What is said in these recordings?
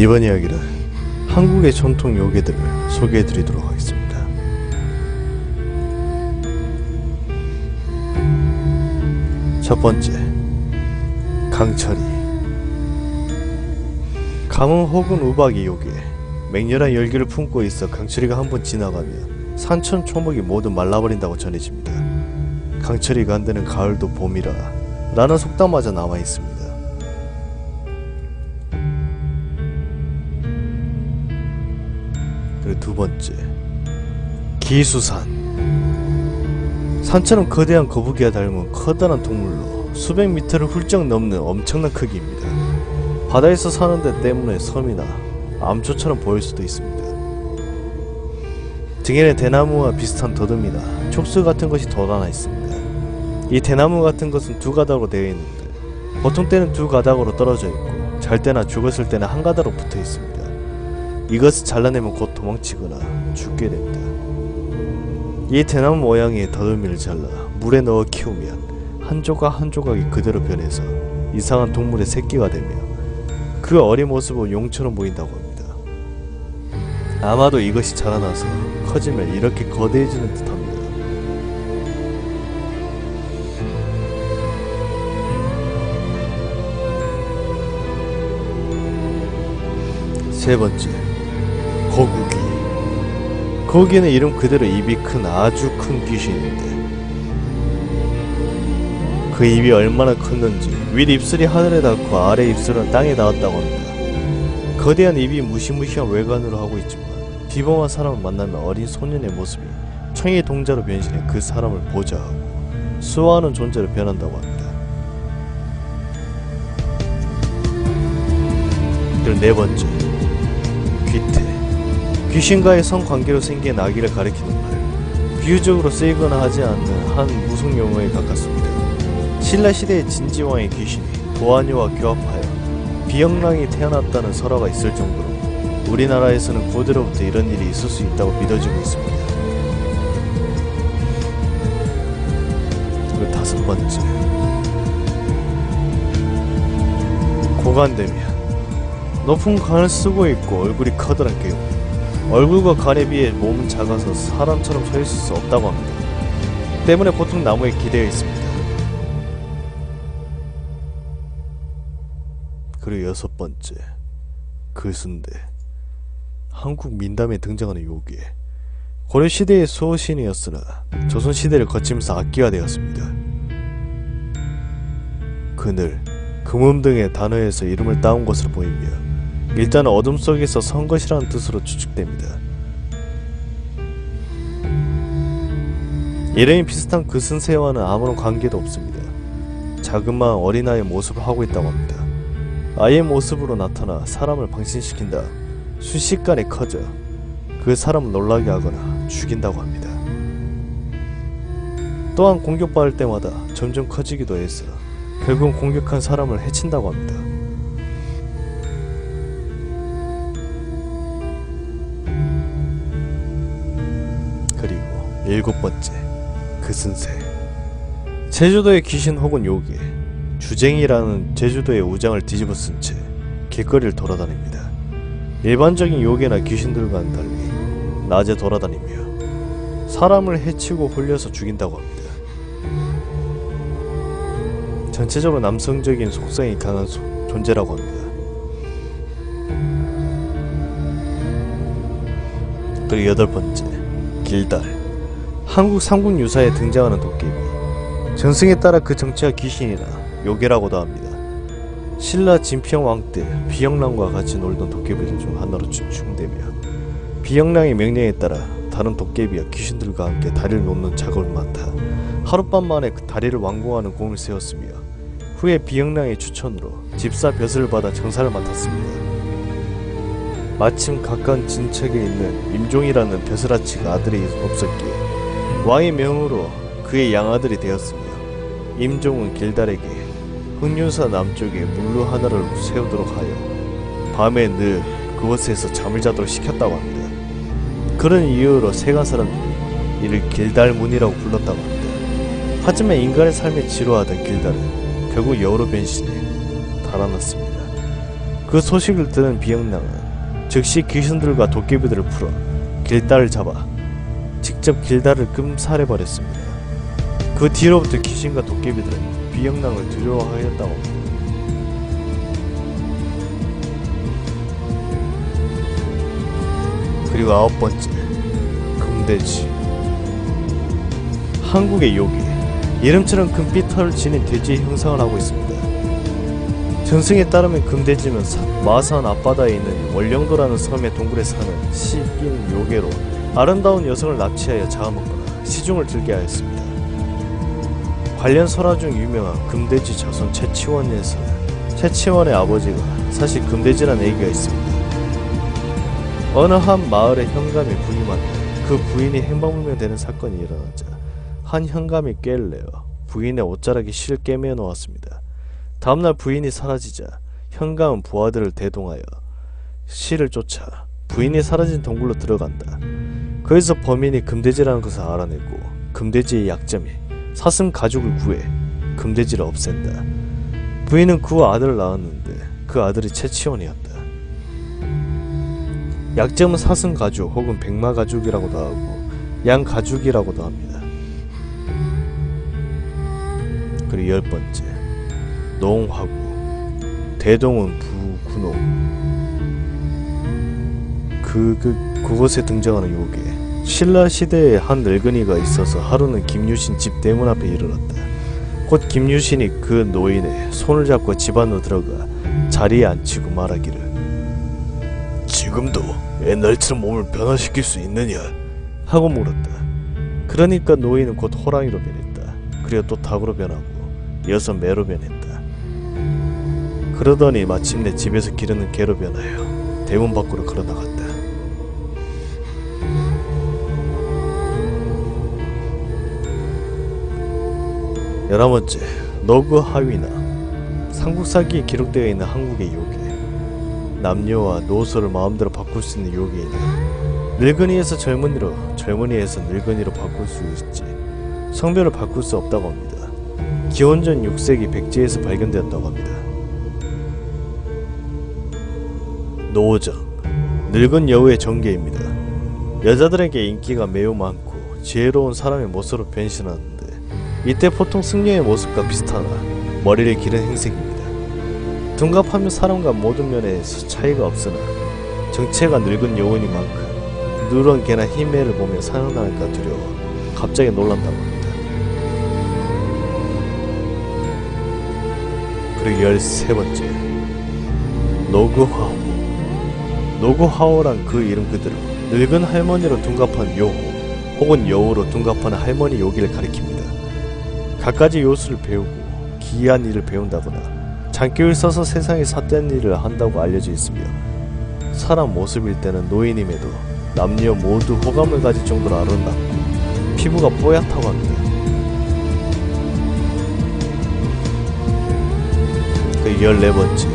이번 이야기는 한국의 전통 요괴들을 소개해드리도록 하겠습니다. 첫 번째, 강철이. 가뭄 혹은 우박이 요괴, 맹렬한 열기를 품고 있어 강철이가 한번 지나가면 산천 초목이 모두 말라버린다고 전해집니다. 강철이가 안 되는 가을도 봄이라 라는 속담마저 남아있습니다. 그리고 두 번째, 기수산. 산처럼 거대한 거북이와 닮은 커다란 동물로 수백 미터를 훌쩍 넘는 엄청난 크기입니다. 바다에서 사는 데 때문에 섬이나 암초처럼 보일 수도 있습니다. 등에는 대나무와 비슷한 더듬이나 촉수 같은 것이 돋아나 있습니다. 이 대나무 같은 것은 두 가닥으로 되어 있는데 보통 때는 두 가닥으로 떨어져 있고 잘 때나 죽었을 때는 한 가닥으로 붙어 있습니다. 이것을 잘라내면 곧 도망치거나 죽게 됩니다. 이 대나무 모양의 더듬이를 잘라 물에 넣어 키우면 한 조각 한 조각이 그대로 변해서 이상한 동물의 새끼가 되며 그 어린 모습은 용처럼 보인다고 합니다. 아마도 이것이 자라나서 커지면 이렇게 거대해지는 듯합니다. 세 번째, 거북이. 거기에는 이름 그대로 입이 큰 아주 큰 귀신인데 그 입이 얼마나 컸는지 윗 입술이 하늘에 닿고 아래 입술은 땅에 닿았다고 합니다. 거대한 입이 무시무시한 외관으로 하고 있지만 비범한 사람을 만나면 어린 소년의 모습이 청의 동자로 변신해 그 사람을 보좌하고 수호하는 존재로 변한다고 합니다. 그리고 네 번째, 귀태. 귀신과의 성관계로 생긴 아기를 가리키는 말, 비유적으로 쓰이거나 하지 않는 한 무속 용어에 가깝습니다. 신라시대의 진지왕의 귀신이 도안이와 교합하여 비영랑이 태어났다는 설화가 있을 정도로 우리나라에서는 고대로부터 이런 일이 있을 수 있다고 믿어지고 있습니다. 그리고 다섯 번째, 고관대면. 높은 관을 쓰고 있고 얼굴이 커다란 괴물. 얼굴과 관에 비해 몸은 작아서 사람처럼 서 있을 수 없다고 합니다. 때문에 보통 나무에 기대어 있습니다. 그리고 여섯 번째, 글순대. 한국 민담에 등장하는 요괴. 고려시대의 수호신이었으나 조선시대를 거치면서 악기가 되었습니다. 그늘, 금음 등의 단어에서 이름을 따온 것으로 보이며 일단 어둠 속에서 선 것이라는 뜻으로 추측됩니다. 이름이 비슷한 그슨새와는 아무런 관계도 없습니다. 자그마한 어린아이의 모습을 하고 있다고 합니다. 아이의 모습으로 나타나 사람을 방심시킨 다음 순식간에 커져 그 사람을 놀라게 하거나 죽인다고 합니다. 또한 공격받을 때마다 점점 커지기도 해서 결국 공격한 사람을 해친다고 합니다. 그리고 일곱 번째, 그슨새. 제주도의 귀신 혹은 요괴, 주쟁이라는 제주도의 우장을 뒤집어 쓴 채 길거리를 돌아다닙니다. 일반적인 요괴나 귀신들과는 달리 낮에 돌아다니며 사람을 해치고 홀려서 죽인다고 합니다. 전체적으로 남성적인 속성이 강한 존재라고 합니다. 그리고 여덟 번째, 길달. 한국 삼국 유사에 등장하는 도깨비. 전승에 따라 그 정체가 귀신이나 요괴라고도 합니다. 신라 진평 왕 때 비영랑과 같이 놀던 도깨비들 중 하나로 추측되며 비영랑의 명령에 따라 다른 도깨비와 귀신들과 함께 다리를 놓는 작업을 맡아 하룻밤 만에 그 다리를 완공하는 공을 세웠으며 후에 비영랑의 추천으로 집사 벼슬을 받아 정사를 맡았습니다. 마침 가까운 진척에 있는 임종이라는 벼슬아치가 아들이 없었기에 왕의 명으로 그의 양아들이 되었으며 임종은 길달에게 흑륜사 남쪽에 물루 하나를 세우도록 하여 밤에 늘 그곳에서 잠을 자도록 시켰다고 합니다. 그런 이유로 세간 사람들이 이를 길달문이라고 불렀다고 합니다. 하지만 인간의 삶에 지루하던 길달은 결국 여우로 변신해 달아났습니다. 그 소식을 들은 비영랑은 즉시 귀신들과 도깨비들을 풀어 길달을 잡아 직접 길달을 끔살해버렸습니다. 그 뒤로부터 귀신과 도깨비들은 비영랑을 두려워하였다고 합니다. 그리고 9번째, 금돼지. 한국의 요괴, 이름처럼 금빛 털을 지닌 돼지의 형상을 하고 있습니다. 전승에 따르면 금돼지는 마산 앞바다에 있는 월령도라는 섬의 동굴에 사는 시인 요괴로 아름다운 여성을 납치하여 잡아먹거나 시중을 들게 하였습니다. 관련 설화 중 유명한 금돼지 자손 최치원의 아버지가 사실 금돼지라는 얘기가 있습니다. 어느 한 마을의 현감이 부임한데 그 부인이 행방불명되는 사건이 일어나자 한 현감이 꾀를 내어 부인의 옷자락에 실을 꿰매어 놓았습니다. 다음날 부인이 사라지자 현감은 부하들을 대동하여 실을 쫓아 부인이 사라진 동굴로 들어간다. 거기서 범인이 금돼지라는 것을 알아내고 금돼지의 약점이 사슴 가죽을 구해 금돼지를 없앤다. 부인은 그 아들을 낳았는데 그 아들이 최치원이었다. 약점은 사슴 가죽 혹은 백마 가죽이라고도 하고 양 가죽이라고도 합니다. 그리고 10번째, 농화구. 대동은 부군옥. 그곳에 등장하는 요괴. 신라 시대에 한 늙은이가 있어서 하루는 김유신 집 대문 앞에 이르렀다. 곧 김유신이 그 노인의 손을 잡고 집 안으로 들어가 자리에 앉히고 말하기를, 지금도 옛날처럼 몸을 변화시킬 수 있느냐? 하고 물었다. 그러니까 노인은 곧 호랑이로 변했다. 그리고 또 닭으로 변하고 이어서 매로 변했다. 그러더니 마침내 집에서 기르는 개로 변하여 대문 밖으로 걸어나갔다. 열아번째, 너구하위나. 삼국사기에 기록되어 있는 한국의 요괴. 남녀와 노소를 마음대로 바꿀 수 있는 요괴이다. 늙은이에서 젊은이로, 젊은이에서 늙은이로 바꿀 수 있지 성별을 바꿀 수 없다고 합니다. 기원전 6세기 백제에서 발견되었다고 합니다. 노정, 늙은 여우의 전개입니다. 여자들에게 인기가 매우 많고 지혜로운 사람의 모습으로 변신하는데 이때 보통 승려의 모습과 비슷하나 머리를 기른 행색입니다. 둔갑하며 사람과 모든 면에서 차이가 없으나 정체가 늙은 여우인 만큼 누런 개나 흰매를 보며 사냥당할까 두려워 갑자기 놀란다고 합니다. 그리고 13번째, 노구하오. 노구하오란 그 이름 그대로 늙은 할머니로 둔갑한 여우 혹은 여우로 둔갑하는 할머니 요기를 가리킵니다. 갖가지 요술을 배우고 기이한 일을 배운다거나 장기를 써서 세상에 삿된 일을 한다고 알려져 있으며 사람 모습일 때는 노인임에도 남녀 모두 호감을 가질 정도로 아름답고 피부가 뽀얗다고 합니다. 그 14번째,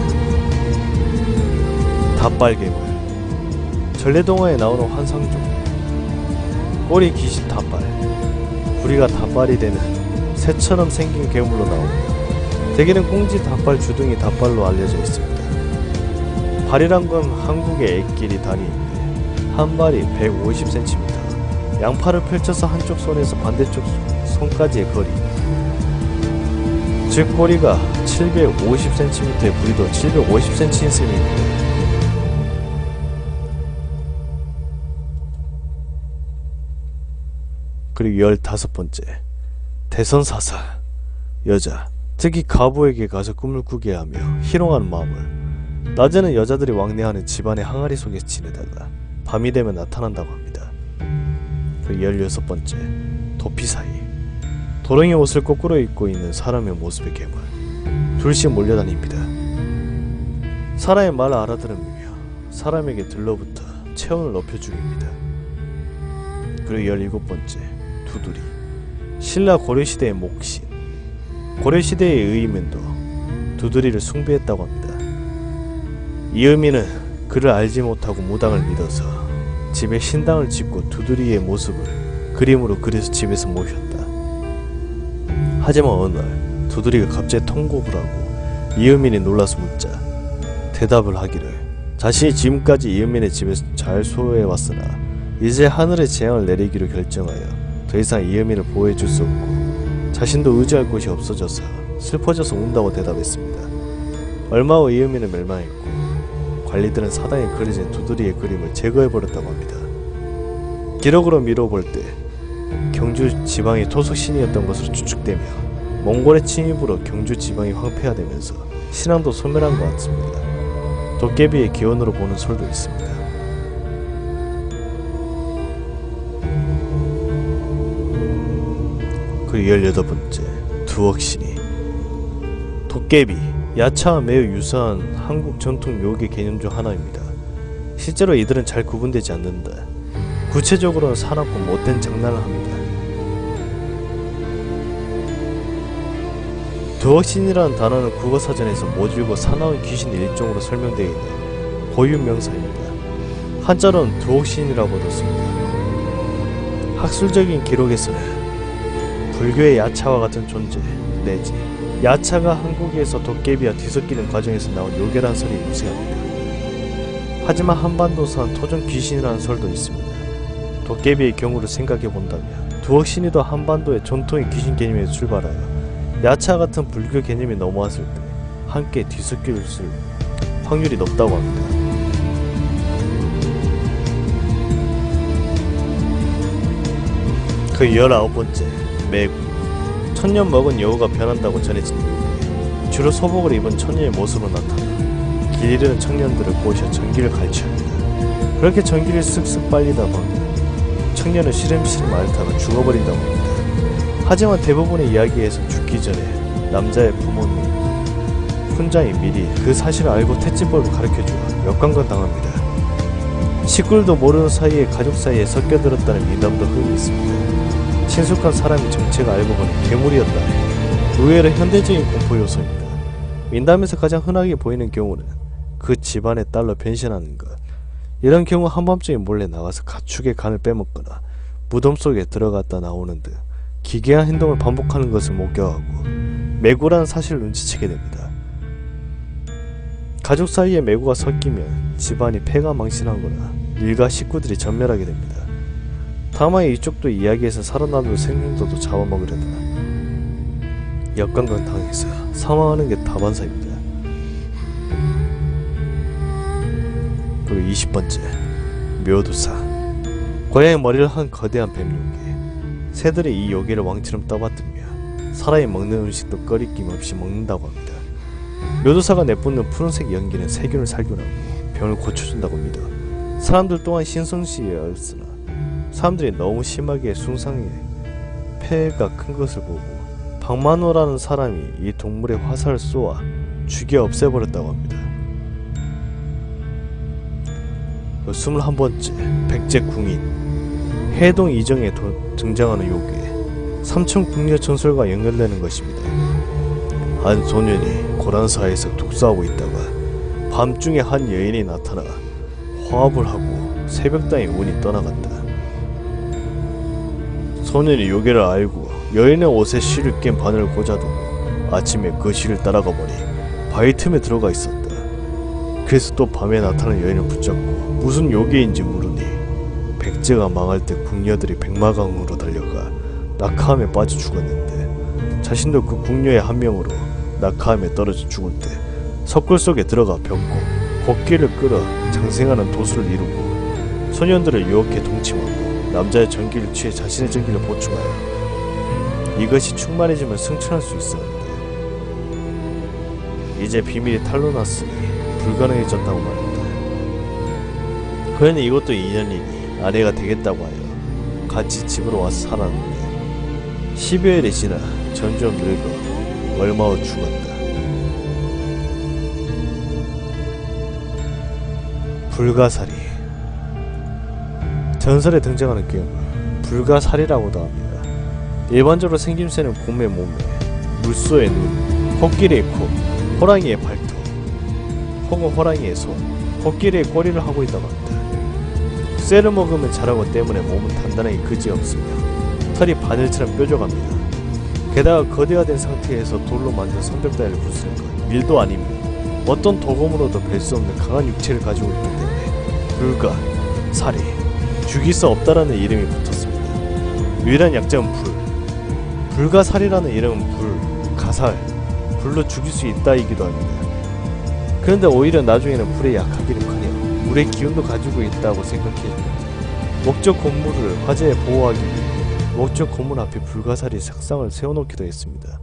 닷발괴물. 전래동화에 나오는 환상종, 꼬리 귀신 닷발. 부리가 닷발이 되는 새처럼 생긴 괴물로 나오며 대개는 꽁지 닷발, 주둥이 닷발로 알려져 있습니다. 발이란 건 한국의 애끼리 다리인데 한 발이 150cm, 양팔을 펼쳐서 한쪽 손에서 반대쪽 손까지의 거리, 즉 꼬리가 750cm의 부리도 750cm인 셈입니다. 그리고 15번째, 대선사살. 여자, 특히 가부에게 가서 꿈을 꾸게 하며 희롱하는 마음을. 낮에는 여자들이 왕래하는 집안의 항아리 속에 지내다가 밤이 되면 나타난다고 합니다. 그리고 16번째, 도피사이. 도롱이 옷을 거꾸로 입고 있는 사람의 모습의 괴물. 둘씩 몰려다닙니다. 사람의 말을 알아들으며 사람에게 들러붙어 체온을 높여 죽입니다. 그리고 17번째, 두드리. 신라 고려시대의 목신. 고려시대의 의인도 두드리를 숭배했다고 합니다. 이 의미는 그를 알지 못하고 무당을 믿어서 집에 신당을 짓고 두드리의 모습을 그림으로 그려서 집에서 모셨다. 하지만 어느 날 두드리가 갑자기 통곡을 하고 이의민이 놀라서 묻자 대답을 하기를 자신이 지금까지 이은민의 집에서 잘 소유해왔으나 이제 하늘의 재앙을 내리기로 결정하여 더 이상 이은민을 보호해줄 수 없고 자신도 의지할 곳이 없어져서 슬퍼져서 운다고 대답했습니다. 얼마 후 이은민은 멸망했고 관리들은 사당에 그려진 두드리의 그림을 제거해버렸다고 합니다. 기록으로 미뤄볼 때 경주 지방이 토속신이었던 것으로 추측되며 몽골의 침입으로 경주 지방이 황폐화되면서 신앙도 소멸한 것 같습니다. 도깨비의 기원으로 보는 설도 있습니다. 그리고 18번째, 두억신이. 도깨비, 야차와 매우 유사한 한국 전통 묘기 개념 중 하나입니다. 실제로 이들은 잘 구분되지 않는다. 구체적으로는 사납고 못된 장난을 합니다. 두억신이라는 단어는 국어사전에서 모질고 사나운 귀신 일종으로 설명되어 있는 고유 명사입니다. 한자로는 두억신이라고도 씁니다. 학술적인 기록에서는 불교의 야차와 같은 존재 내지 야차가 한국에서 도깨비와 뒤섞이는 과정에서 나온 요괴란 설이 유세합니다. 하지만 한반도산 토종 귀신이라는 설도 있습니다. 도깨비의 경우를 생각해본다면 두억신이도 한반도의 전통의 귀신 개념에서 출발하여 야차 같은 불교 개념이 넘어왔을 때 함께 뒤섞일 확률이 높다고 합니다. 그 19번째, 매구. 천년 먹은 여우가 변한다고 전해지는데 주로 소복을 입은 처녀의 모습으로 나타나 길 잃은 청년들을 꼬셔 전기를 갈취합니다. 그렇게 전기를 쓱쓱 빨리다 보면 청년은 시름시름 앓다가 죽어버린다고 합니다. 하지만 대부분의 이야기에서 죽기 전에 남자의 부모님, 훈장이 미리 그 사실을 알고 퇴치법을 가르쳐주어 역관광 당합니다. 식구들도 모르는 사이에 가족 사이에 섞여들었다는 민담도 흔히 있습니다. 친숙한 사람이 정체가 알고 보니 괴물이었다. 의외로 현대적인 공포 요소입니다. 민담에서 가장 흔하게 보이는 경우는 그 집안의 딸로 변신하는 것. 이런 경우 한밤중에 몰래 나가서 가축의 간을 빼먹거나 무덤 속에 들어갔다 나오는 등 기괴한 행동을 반복하는 것을 목격하고 매구라는 사실을 눈치채게 됩니다. 가족 사이에 매구가 섞이면 집안이 폐가 망신하거나 일가 식구들이 전멸하게 됩니다. 다만 이쪽도 이야기에서 살아남은 생명도도 잡아먹으려다 역관광 당해서 사망하는 게 다반사입니다. 그리고 20번째, 묘두사. 고양이 머리를 한 거대한 뱀요괴. 새들이 이 요괴를 왕처럼 떠받들며 사람이 먹는 음식도 꺼리낌 없이 먹는다고 합니다. 묘두사가 내뿜는 푸른색 연기는 세균을 살균하고 병을 고쳐준다고 믿어 사람들 또한 신성시했으나 사람들이 너무 심하게 숭상해 폐가 큰 것을 보고 박만호라는 사람이 이 동물의 화살을 쏘아 죽여 없애버렸다고 합니다. 21번째, 백제궁인. 해동 이정에 등장하는 요괴, 삼천궁녀 전설과 연결되는 것입니다. 한 소년이 고란사에서 독서하고 있다가 밤중에 한 여인이 나타나 화합을 하고 새벽당에 운이 떠나간다. 소년이 요괴를 알고 여인의 옷에 실을 깬 바늘을 꽂아두고 아침에 그 실을 따라가 보니 바위 틈에 들어가 있었다. 그래서 또 밤에 나타난 여인을 붙잡고 무슨 요괴인지 물으니 백제가 망할 때 궁녀들이 백마강으로 달려가 낙하암에 빠져 죽었는데 자신도 그 궁녀의 한 명으로 낙하암에 떨어져 죽을 때 석굴 속에 들어가 벽고 곡기를 끌어 장생하는 도수를 이루고 소년들을 유혹해 동침하고 남자의 전기를 취해 자신의 전기를 보충하여 이것이 충만해지면 승천할 수 있었는데 이제 비밀이 탄로났으니 불가능해졌다고 말합니다. 그녀는 이것도 인연이니 아내가 되겠다고 하여 같이 집으로 와서 살았는데 10여일이 지나 점점 늙어 얼마 후 죽었다. 불가사리. 전설에 등장하는 괴물 불가사리라고도 합니다. 일반적으로 생김새는 곰의 몸에 물소의 눈, 코끼리의 코, 호랑이의 발톱, 혹은 호랑이의 손, 코끼리의 꼬리를 하고 있다고 합니다. 쇠를 먹으면 자라고 때문에 몸은 단단하게 그지없으며 털이 바늘처럼 뾰족합니다. 게다가 거대화된 상태에서 돌로 만든 성벽 따위를 부수는 것 밀도 아닙니다. 어떤 도검으로도 뵐 수 없는 강한 육체를 가지고 있기 때문에 불가, 살이, 죽일 수 없다라는 이름이 붙었습니다. 유일한 약점은 불. 불가살이라는 이름은 불, 가살, 불로 죽일 수 있다이기도 합니다. 그런데 오히려 나중에는 불에 약하기는커녕 물의 기운도 가지고 있다고 생각해줍니다. 목적 건물을 화재에 보호하기 위해 목적 건물 앞에 불가사리 석상을 세워놓기도 했습니다.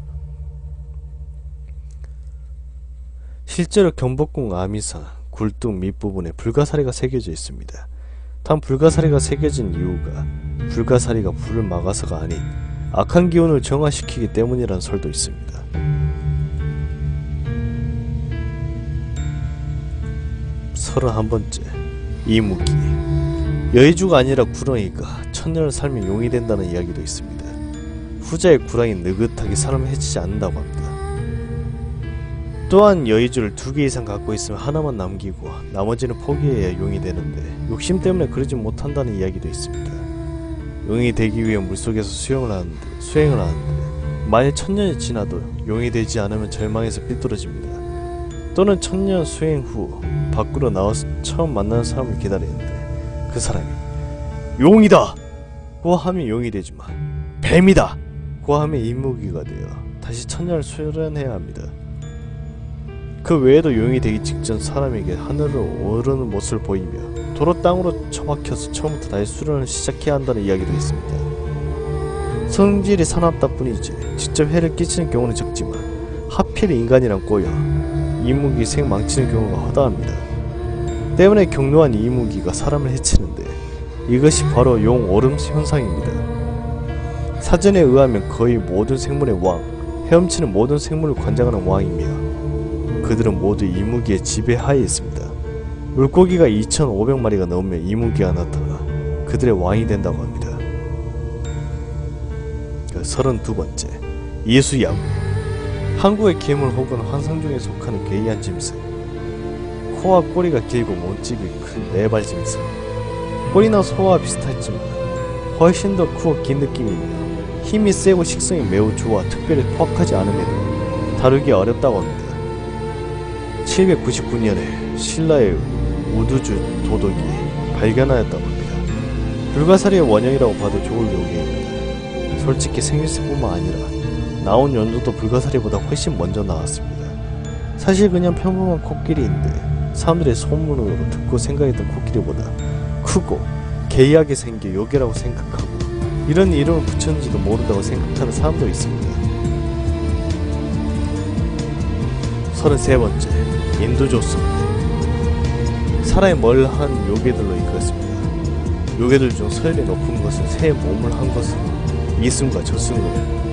실제로 경복궁 아미사 굴뚝 밑부분에 불가사리가 새겨져 있습니다. 단 불가사리가 새겨진 이유가 불가사리가 불을 막아서가 아닌 악한 기운을 정화시키기 때문이라는 설도 있습니다. 서른한 번째, 이무기. 여의주가 아니라 구렁이가 천년을 살면 용이 된다는 이야기도 있습니다. 후자의 구렁이는 느긋하게 사람을 해치지 않는다고 합니다. 또한 여의주를 2개 이상 갖고 있으면 하나만 남기고 나머지는 포기해야 용이 되는데 욕심 때문에 그러지 못한다는 이야기도 있습니다. 용이 되기 위해 물속에서 수행을 하는데 만일 1000년이 지나도 용이 되지 않으면 절망해서 삐뚤어집니다. 또는 1000년 수행 후 밖으로 나와서 처음 만나는 사람을 기다리는데 그 사람이 용이다! 고 하면 용이 되지만 뱀이다! 고 하면 이무기가 되어 다시 1000년을 수련해야 합니다. 그 외에도 용이 되기 직전 사람에게 하늘을 오르는 모습을 보이며 도로 땅으로 처박혀서 처음부터 다시 수련을 시작해야 한다는 이야기도 있습니다. 성질이 사납다 뿐이지 직접 해를 끼치는 경우는 적지만 하필 인간이랑 꼬여 이무기 생 망치는 경우가 허다합니다. 때문에 격노한 이무기가 사람을 해치는데 이것이 바로 용 오름 현상입니다. 사전에 의하면 거의 모든 생물의 왕, 헤엄치는 모든 생물을 관장하는 왕이며 그들은 모두 이무기의 지배하에 있습니다. 물고기가 2500마리가 넘으면 이무기가 나타나 그들의 왕이 된다고 합니다. 32번째, 예수야구. 한국의 괴물 혹은 환상종에 속하는 괴이한 짐승. 코와 꼬리가 길고 몸집이 큰 네발 짐승. 꼬리나 소와 비슷하지만 훨씬 더 크고 긴 느낌이며 힘이 세고 식성이 매우 좋아 특별히 포악하지 않음에도 다루기 어렵다고 합니다. 799년에 신라의 우두주 도덕이 발견하였다고 합니다. 불가사리의 원형이라고 봐도 좋을 요괴입니다. 솔직히 생김새뿐만 아니라 나온 연도도 불가사리보다 훨씬 먼저 나왔습니다. 사실 그냥 평범한 코끼리인데 사람들의 소문으로 듣고 생각했던 코끼리보다 크고 개이하게 생겨 요괴라고 생각하고 이런 이름을 붙였는지도 모른다고 생각하는 사람도 있습니다. 33번째, 인두조스. 사람의 멀한 요괴들로 이끌었습니다. 요괴들 중 서열이 높은 것은 새의 몸을 한 것으로 이승과 저승을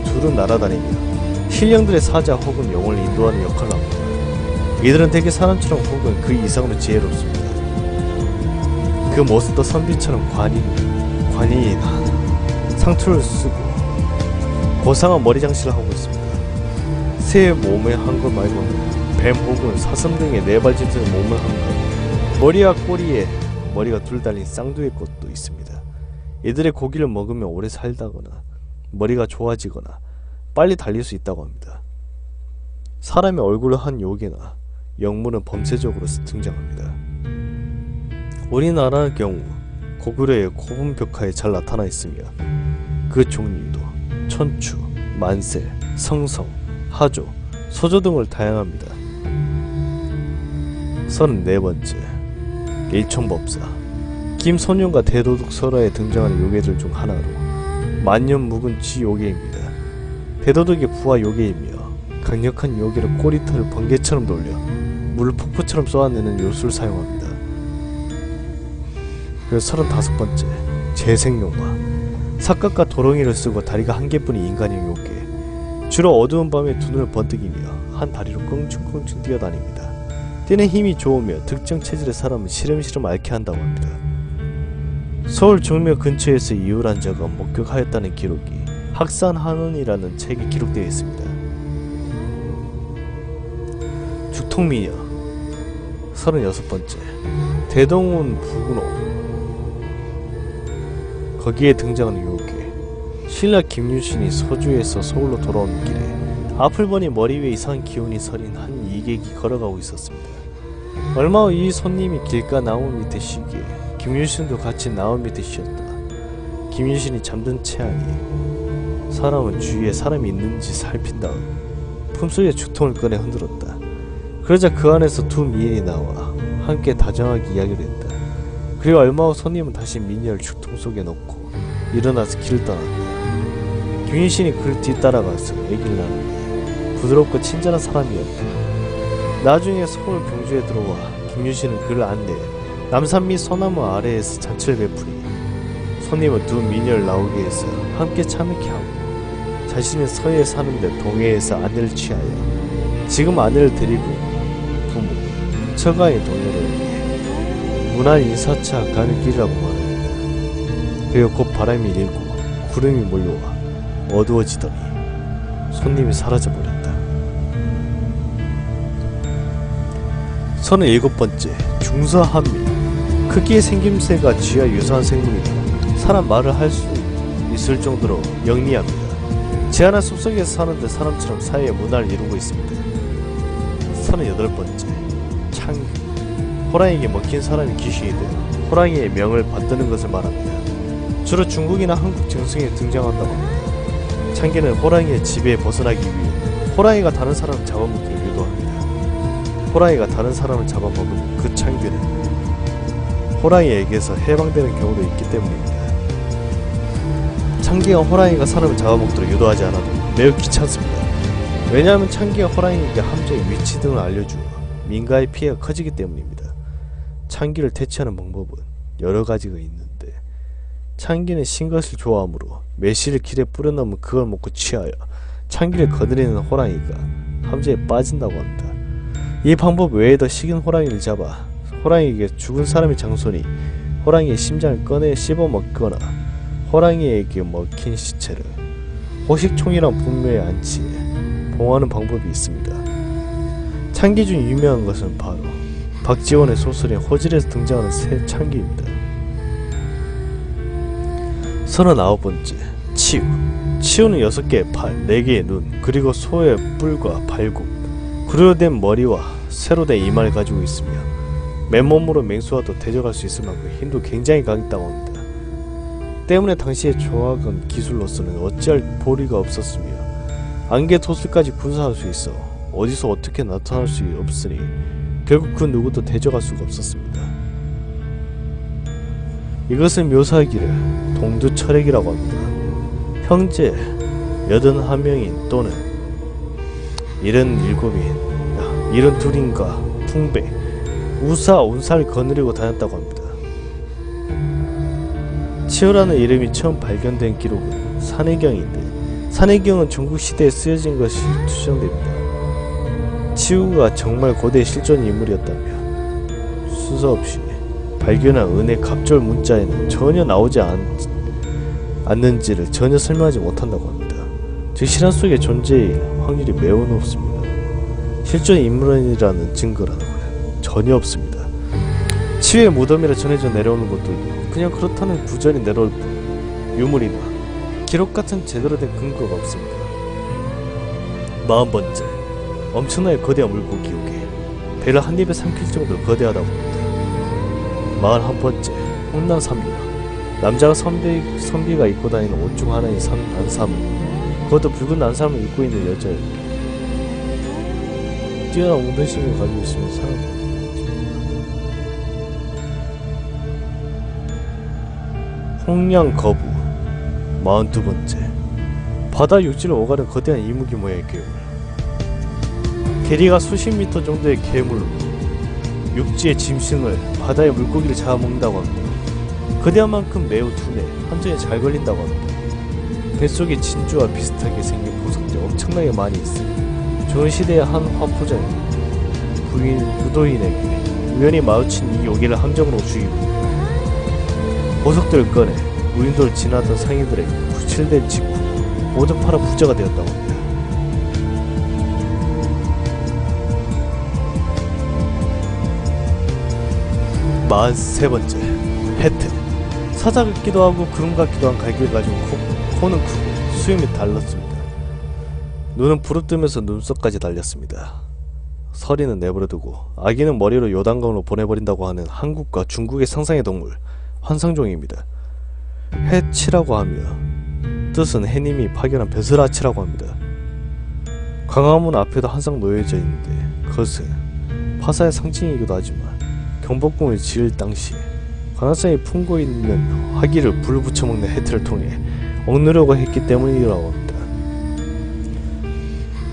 둘은 날아다니며 신령들의 사자 혹은 영혼을 인도하는 역할을 합니다. 이들은 대개 사람처럼 혹은 그 이상으로 지혜롭습니다. 그 모습도 선비처럼 관이인 상투를 쓰고 고상한 머리 장식을 하고 있습니다. 새의 몸에 한 것 말고는 뱀 혹은 사슴 등의 네발 짐승의 몸을 한 것, 머리와 꼬리에 머리가 둘 달린 쌍두의 꽃도 있습니다. 이들의 고기를 먹으면 오래 살다거나 머리가 좋아지거나 빨리 달릴 수 있다고 합니다. 사람의 얼굴을 한 요괴나 영물은 범죄적으로 등장합니다. 우리나라의 경우 고구려의 고분벽화에 잘 나타나 있으며 그 종류도 천추, 만세, 성성, 하조, 소조 등을 다양합니다. 34번째, 일천법사. 김소년과 대도둑설화에 등장하는 요괴들 중 하나로 만년 묵은 쥐요괴입니다. 대도둑의 부하 요괴이며 강력한 요괴로 꼬리털을 번개처럼 돌려 물을 폭포처럼 쏘아내는 요술을 사용합니다. 그리고 35번째, 재생용화. 삭각과 도롱이를 쓰고 다리가 한 개뿐인 인간형 요괴. 주로 어두운 밤에 두 눈을 번뜩이며 한 다리로 껑충껑충 뛰어다닙니다. 뛰는 힘이 좋으며 특정 체질의 사람은 시름시름 앓게 한다고 합니다. 서울 종묘 근처에서 이율한 자가 목격하였다는 기록이 학산한원이라는 책에 기록되어 있습니다. 죽통미녀. 36번째, 대동운 부군호. 거기에 등장하는 요괴. 신라 김유신이 서주에서 서울로 돌아오는 길에 앞을 보니 머리 위에 이상한 기운이 서린 한 이객이 걸어가고 있었습니다. 얼마 후 이 손님이 길가 나무 밑에 쉬기에 김유신도 같이 나무 밑에 쉬었다. 김유신이 잠든 채하니 사람은 주위에 사람이 있는지 살핀 다음 품속에 주통을 꺼내 흔들었다. 그러자 그 안에서 두 미인이 나와 함께 다정하게 이야기를 했다. 그리고 얼마 후 손님은 다시 미녀를 주통 속에 넣고 일어나서 길을 떠났다. 김유신이 그를 뒤따라가서 얘기를 나누니 부드럽고 친절한 사람이었다. 나중에 서울 경주에 들어와 김유신은 그를 안내해 남산 및 소나무 아래에서 잔치를 베푸니 손님은 두 미녀를 나오게 해서 함께 참여케 하고 자신은 서해에 사는데 동해에서 아내를 취하여 지금 아내를 데리고 부모, 처가의 동료를 위해 무난 인사차 가는 길이라고 말합니다. 그리고 곧 바람이 일고 구름이 몰려와 어두워지더니 손님이 사라져버렸다. 37번째 중서한미. 크기의 생김새가 쥐와 유사한 생물이다. 사람 말을 할 수 있을 정도로 영리합니다. 지하나 숲속에서 사는데 사람처럼 사회의 문화를 이루고 있습니다. 38번째 창귀. 호랑이에게 먹힌 사람이 귀신이 되어 호랑이의 명을 받드는 것을 말합니다. 주로 중국이나 한국 정승에 등장한다고 합니다. 창귀는 호랑이의 지배에 벗어나기 위해 호랑이가 다른 사람을 잡아먹기를 유도합니다. 호랑이가 다른 사람을 잡아먹으면 그 창귀는 호랑이에게서 해방되는 경우도 있기 때문입니다. 창귀가 호랑이가 사람을 잡아먹도록 유도하지 않아도 매우 귀찮습니다. 왜냐하면 창귀가 호랑이에게 함정의 위치 등을 알려주어 민가의 피해가 커지기 때문입니다. 창귀를 퇴치하는 방법은 여러 가지가 있는데 창귀는 신 것을 좋아하므로 매실을 길에 뿌려넣으면 그걸 먹고 취하여 창귀를 거느리는 호랑이가 함정에 빠진다고 합니다. 이 방법 외에도 식은 호랑이를 잡아 호랑이에게 죽은 사람의 장손이 호랑이의 심장을 꺼내 씹어먹거나 호랑이에게 먹힌 시체를 호식총이란 분묘에 안치해 봉하는 방법이 있습니다. 창귀 중 유명한 것은 바로 박지원의 소설인 호질에서 등장하는 새 창귀입니다. 39번째 치우. 치우는 6개의 팔, 4개의 눈, 그리고 소의 뿔과 발굽, 구려된 머리와 세로 된 이마를 가지고 있으며 맨몸으로 맹수와도 대적할 수 있을 만큼 힘도 굉장히 강했다고 합니다. 때문에 당시의 조학은 기술로서는 어찌할 도리가 없었으며 안개 도술까지 분사할 수 있어 어디서 어떻게 나타날 수 없으니 결국 그 누구도 대적할 수가 없었습니다. 이것을 묘사하기를 동두철액이라고 합니다. 형제 81명인 또는 77인 72인가 풍배 우사 운사를 거느리고 다녔다고 합니다. 치우라는 이름이 처음 발견된 기록은 산해경인데 산해경은 중국시대에 쓰여진 것이 추정됩니다. 치우가 정말 고대 실존 인물이었다며 순서없이 발견한 은혜 갑절 문자에는 전혀 나오지 않는지를 전혀 설명하지 못한다고 합니다. 즉 실화 속의 존재일 확률이 매우 높습니다. 실존 인물이라는 증거라고요? 전혀 없습니다. 치유의 무덤이라 전해져 내려오는 것들도 그냥 그렇다는 구전이 내려올 뿐 유물이나 기록 같은 제대로 된 근거가 없습니다. 40번째 엄청나게 거대한 물고기육에 배를 한 입에 삼킬 정도로 거대하다고 합니다. 41번째 홍난삼이나 남자가 선비가 입고 다니는 옷 중 하나인 난삼은 그것도 붉은 난삼을 입고 있는 여자예요. 뛰어난 운동신을 가지고 있으면 사람 홍량거부 42번째 바다 육지를 오가는 거대한 이무기 모양의 괴물. 길이가 수십 미터 정도의 괴물로 육지의 짐승을 바다의 물고기를 잡아먹는다고 합니다. 거대한 만큼 매우 둔해 함정에 잘 걸린다고 합니다. 뱃속에 진주와 비슷하게 생긴 보석들이 엄청나게 많이 있으며 좋은 시대의 한 화포자인 부인 부도인에게 우연히 마주친 이 요괴를 함정으로 죽이고 보석들을 꺼내 무인도를 지나던 상인들에게 구출된 직후 모두 팔아 부자가 되었다고 합니다. (43번째) 해태. 사자 같기도 하고 구름 같기도 한 갈기를 가지고 코는 크고 수염이 달랐습니다. 눈은 부릅뜨면서 눈썹까지 달렸습니다. 서리는 내버려두고 아기는 머리로 요단강으로 보내버린다고 하는 한국과 중국의 상상의 동물 환상종입니다. 해치라고 하며 뜻은 해님이 파견한 벼슬아치라고 합니다. 광화문 앞에도 항상 놓여져 있는데 그것은 파사의 상징이기도 하지만 경복궁을 지을 당시 관악산에 품고 있는 화기를 불 붙여먹는 해태를 통해 억누려고 했기 때문이라고 합니다.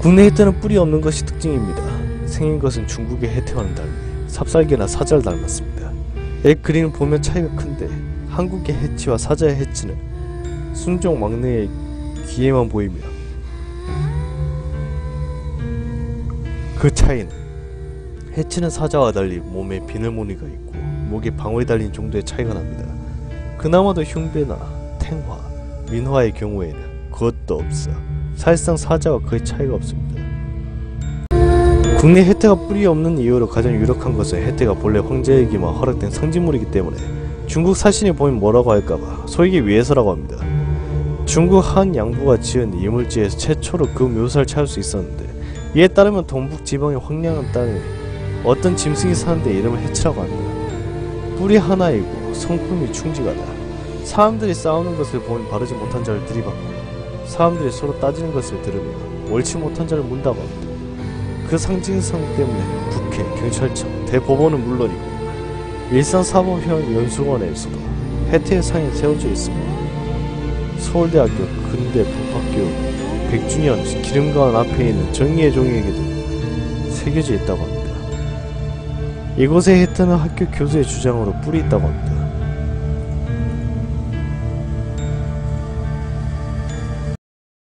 국내 해태는 뿔이 없는 것이 특징입니다. 생긴 것은 중국의 해태와는 달리 삽살개나 사자를 닮았습니다. 애 그림을 보면 차이가 큰데 한국의 해치와 사자의 해치는 순종 막내의 귀에만 보이며 그 차이는 해치는 사자와 달리 몸에 비늘무늬가 있고 목에 방울이 달린 정도의 차이가 납니다. 그나마도 흉배나 탱화, 민화의 경우에는 그것도 없어 사실상 사자와 거의 차이가 없습니다. 국내 해태가 뿔이 없는 이유로 가장 유력한 것은 해태가 본래 황제에게만 허락된 상징물이기 때문에 중국 사신이 보면 뭐라고 할까봐 소이기 위해서라고 합니다. 중국 한 양부가 지은 이물지에서 최초로 그 묘사를 찾을 수 있었는데 이에 따르면 동북 지방의 황량한 땅에 어떤 짐승이 사는데 이름을 해치라고 합니다. 뿔이 하나이고 성품이 충직하다. 사람들이 싸우는 것을 보면 바르지 못한 자를 들이받고 사람들이 서로 따지는 것을 들으며 옳지 못한 자를 문다고 합니다. 그 상징성 때문에 국회, 경찰청, 대법원은 물론이고 일산사법현 연수원에서도 해태의 상이 세워져 있으며 서울대학교 근대법학교 백주년 기름관 앞에 있는 정의의 종이에게도 새겨져 있다고 합니다. 이곳의 해태는 학교 교수의 주장으로 뿔이 있다고 합니다.